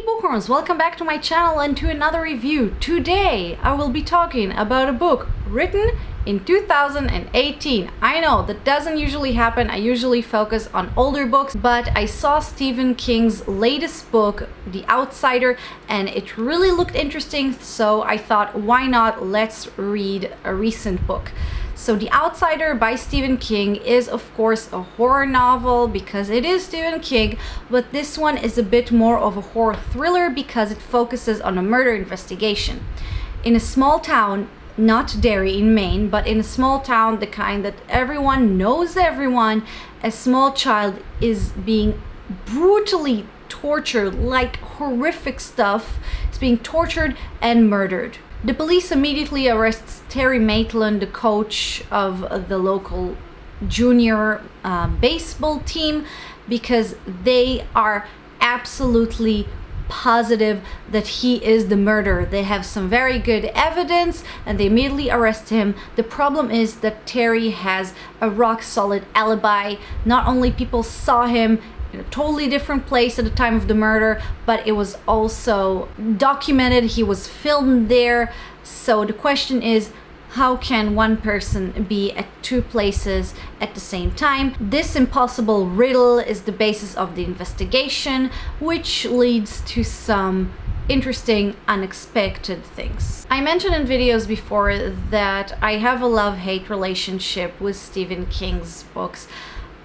Bookworms, welcome back to my channel and to another review. Today I will be talking about a book written in 2018. I know that doesn't usually happen. I usually focus on older books, but I saw Stephen King's latest book, The Outsider, and it really looked interesting, so I thought, why not, let's read a recent book. So The Outsider by Stephen King is of course a horror novel because it is Stephen King, but this one is a bit more of a horror thriller because it focuses on a murder investigation. In a small town, not Derry in Maine, but in a small town, the kind that everyone knows everyone, a small child is being brutally tortured, like horrific stuff. It's being tortured and murdered. The police immediately arrests Terry Maitland, the coach of the local junior baseball team, because they are absolutely positive that he is the murderer. They have some very good evidence and they immediately arrest him. The problem is that Terry has a rock solid alibi. Not only people saw him in a totally different place at the time of the murder, but it was also documented. He was filmed there. So the question is, how can one person be at two places at the same time? This impossible riddle is the basis of the investigation, which leads to some interesting, unexpected things. I mentioned in videos before that I have a love-hate relationship with Stephen King's books.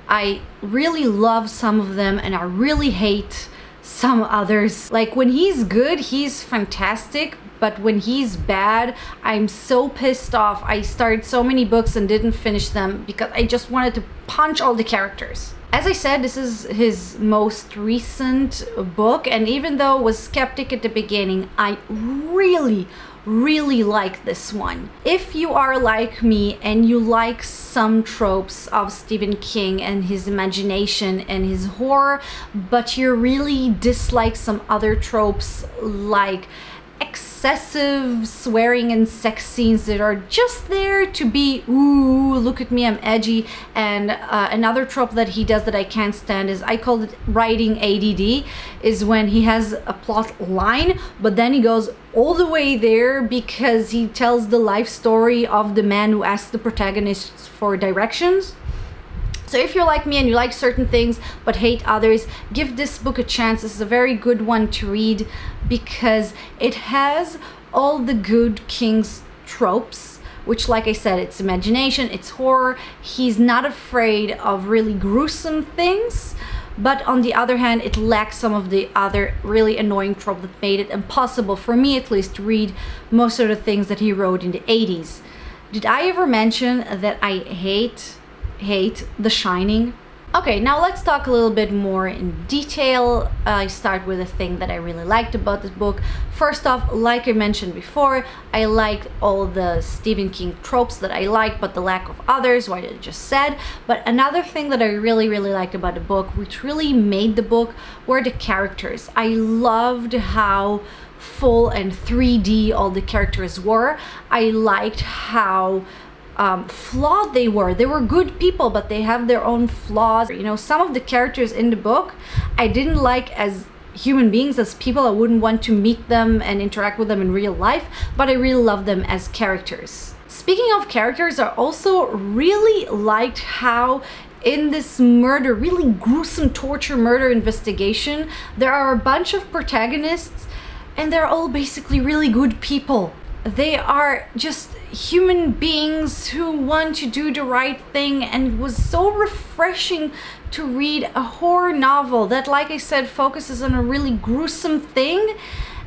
I really love some of them and I really hate some others. Like when he's good, he's fantastic, but when he's bad, I'm so pissed off. I started so many books and didn't finish them because I just wanted to punch all the characters. As I said, this is his most recent book, and even though I was skeptic at the beginning, I really like this one. If you are like me and you like some tropes of Stephen King and his imagination and his horror, but you really dislike some other tropes like excessive swearing and sex scenes that are just there to be, ooh, look at me, I'm edgy. And another trope that he does that I can't stand is, I call it writing ADD, is when he has a plot line, but then he goes all the way there because he tells the life story of the man who asks the protagonists for directions. So if you're like me and you like certain things but hate others, give this book a chance. This is a very good one to read because it has all the good King's tropes, which, like I said, it's imagination, it's horror. He's not afraid of really gruesome things, but on the other hand, it lacks some of the other really annoying trope that made it impossible, for me at least, to read most of the things that he wrote in the 80s. Did I ever mention that I hate The Shining? Okay, now let's talk a little bit more in detail. I start with a thing that I really liked about this book. First off, like I mentioned before, I liked all the Stephen King tropes that I like, but the lack of others, what I just said. But another thing that I really liked about the book, which really made the book, were the characters. I loved how full and 3D all the characters were. I liked how flawed they were. They were good people, but they have their own flaws. You know, some of the characters in the book I didn't like as human beings, as people. I wouldn't want to meet them and interact with them in real life, but I really love them as characters. Speaking of characters, I also really liked how in this murder, really gruesome torture murder investigation, there are a bunch of protagonists and they're all basically really good people. They are just human beings who want to do the right thing, and it was so refreshing to read a horror novel that, like I said, focuses on a really gruesome thing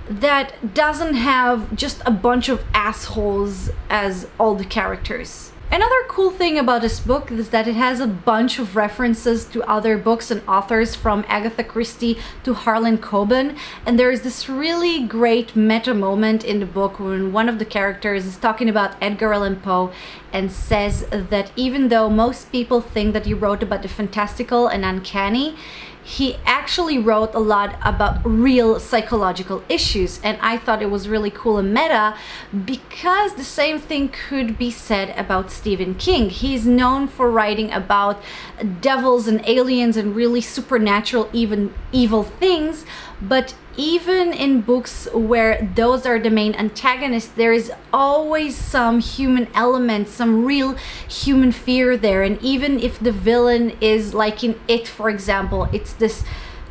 that doesn't have just a bunch of assholes as all the characters. Another cool thing about this book is that it has a bunch of references to other books and authors, from Agatha Christie to Harlan Coben, and there is this really great meta moment in the book when one of the characters is talking about Edgar Allan Poe and says that even though most people think that he wrote about the fantastical and uncanny, he actually wrote a lot about real psychological issues. And I thought it was really cool and meta because the same thing could be said about Stephen King. He's known for writing about devils and aliens and really supernatural, even evil things, but even in books where those are the main antagonists, there is always some human element, some real human fear there. And even if the villain is like in It, for example, it's this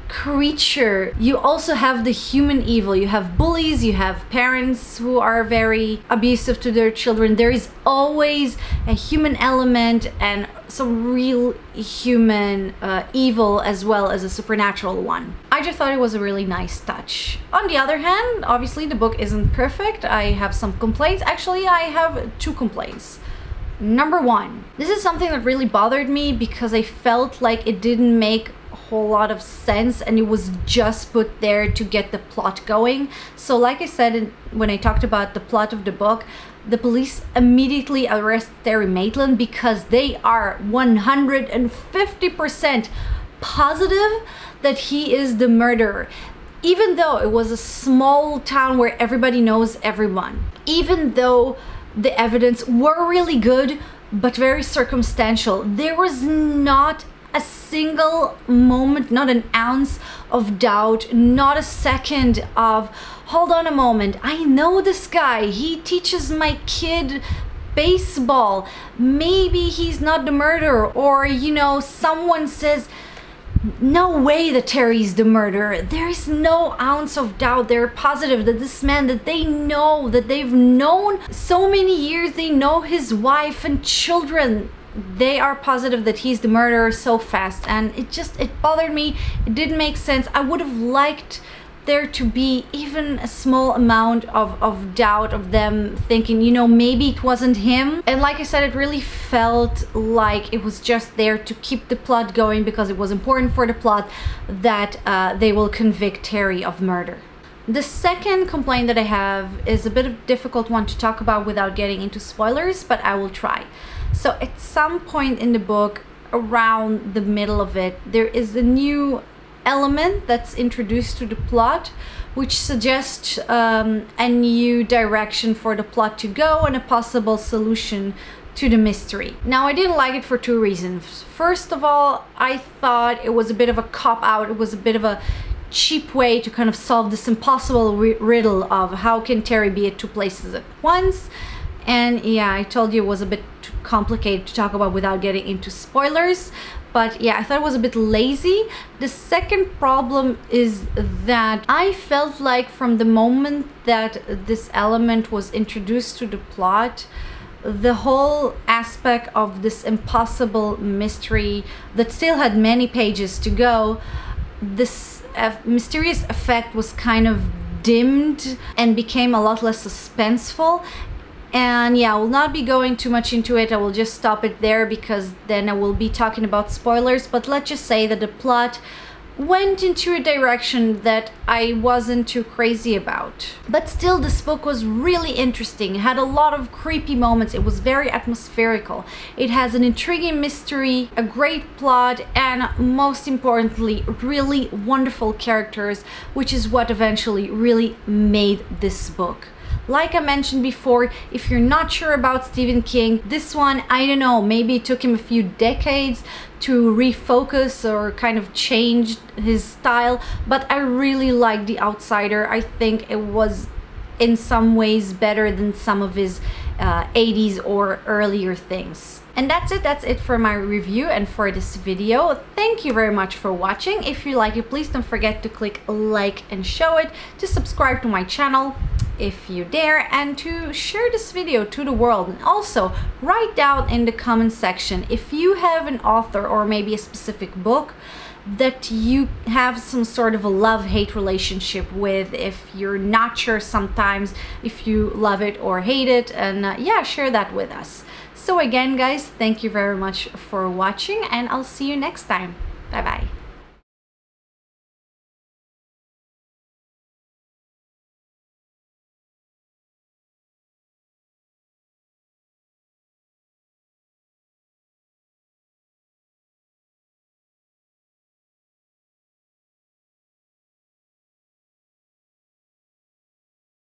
creature, you also have the human evil. You have bullies, you have parents who are very abusive to their children. There is always a human element and some real human evil, as well as a supernatural one. I just thought it was a really nice touch. On the other hand, obviously the book isn't perfect. I have some complaints. Actually, I have 2 complaints. Number 1, this is something that really bothered me because I felt like it didn't make whole lot of sense and it was just put there to get the plot going. So like I said when I talked about the plot of the book, the police immediately arrest Terry Maitland because they are 150% positive that he is the murderer, even though it was a small town where everybody knows everyone, even though the evidence were really good but very circumstantial. There was not a single moment, not an ounce of doubt, not a second of, hold on a moment, I know this guy, he teaches my kid baseball, maybe he's not the murderer. Or, you know, someone says, no way that Terry's the murderer. There is no ounce of doubt. They're positive that this man that they know, that they've known so many years, they know his wife and children, they are positive that he's the murderer so fast. And it bothered me. It didn't make sense. I would have liked there to be even a small amount of doubt, of them thinking, you know, maybe it wasn't him. And like I said, it really felt like it was just there to keep the plot going because it was important for the plot that they will convict Terry of murder. The second complaint that I have is a bit of a difficult one to talk about without getting into spoilers, but I will try. So at some point in the book, around the middle of it, there is a new element that's introduced to the plot, which suggests a new direction for the plot to go and a possible solution to the mystery. Now, I didn't like it for 2 reasons. First of all, I thought it was a bit of a cop-out. It was a bit of a cheap way to kind of solve this impossible riddle of how can Terry be at 2 places at once. And yeah, I told you it was a bit too complicated to talk about without getting into spoilers. But yeah, I thought it was a bit lazy. The second problem is that I felt like from the moment that this element was introduced to the plot, the whole aspect of this impossible mystery that still had many pages to go, this mysterious effect was kind of dimmed and became a lot less suspenseful. And yeah, I will not be going too much into it. I will just stop it there because then I will be talking about spoilers. But let's just say that the plot went into a direction that I wasn't too crazy about. But still, this book was really interesting. It had a lot of creepy moments. It was very atmospherical. It has an intriguing mystery, a great plot, and most importantly, really wonderful characters, which is what eventually really made this book. Like I mentioned before, if you're not sure about Stephen King, this one, I don't know, maybe it took him a few decades to refocus or kind of change his style, but I really like The Outsider. I think it was in some ways better than some of his 80s or earlier things. And that's it for my review and for this video. Thank you very much for watching. If you like it, please don't forget to click like and show it, to subscribe to my channel if you dare, and to share this video to the world. And also write down in the comment section if you have an author or maybe a specific book that you have some sort of a love-hate relationship with, if you're not sure sometimes if you love it or hate it, and yeah, share that with us. So again, guys, thank you very much for watching, and I'll see you next time. Bye bye.